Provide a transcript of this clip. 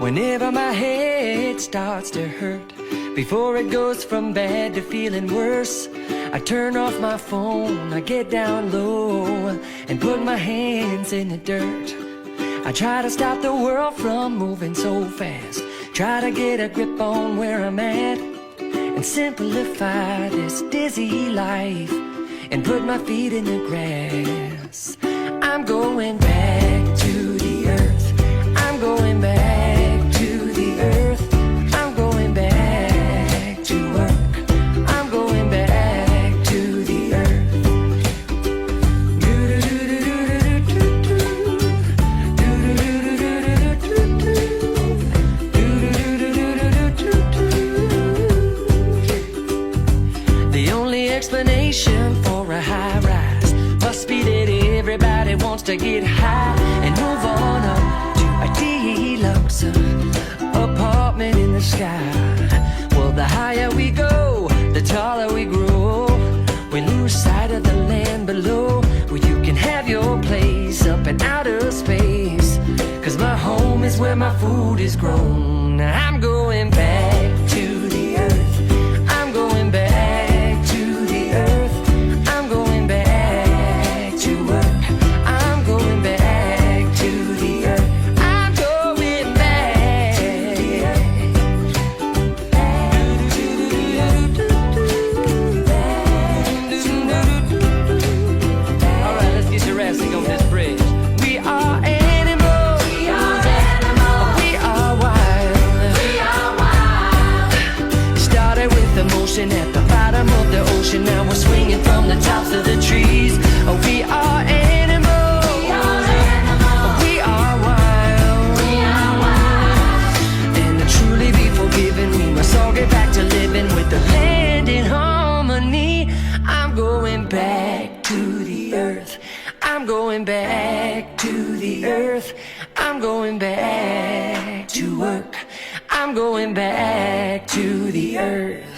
Whenever my head starts to hurt, before it goes from bad to feeling worse, I turn off my phone, I get down low and put my hands in the dirt. I try to stop the world from moving so fast, try to get a grip on where I'm at, and simplify this dizzy life, and put my feet in the grass. I'm going back to the earth, I'm going back to the earth, I'm going back to work, I'm going back to the earth. The only explanation for a high rise must be that everybody wants to get high and move on up to a deluxe apartment in the sky. Well, the higher we go, the taller we grow. We lose sight of the land below, where you can have your place up in outer space. 'Cause my home is where my food is grown. I'm going back to the earth, I'm going back to the earth, I'm going back to work, I'm going back to the earth, I'm going back to the earth. All right, let's get Jurassic on this bridge. We are animals, we are animals, we are wild, we are wild. Started with emotion at the bottom of the ocean, now we're swinging from the tops of the trees. Oh, we are animals, we are animals, we are wild, we are wild. And to truly be forgiven, we must all get back to living with the land in harmony. I'm going back to the earth, I'm going back to the earth, I'm going back to work, I'm going back to the earth.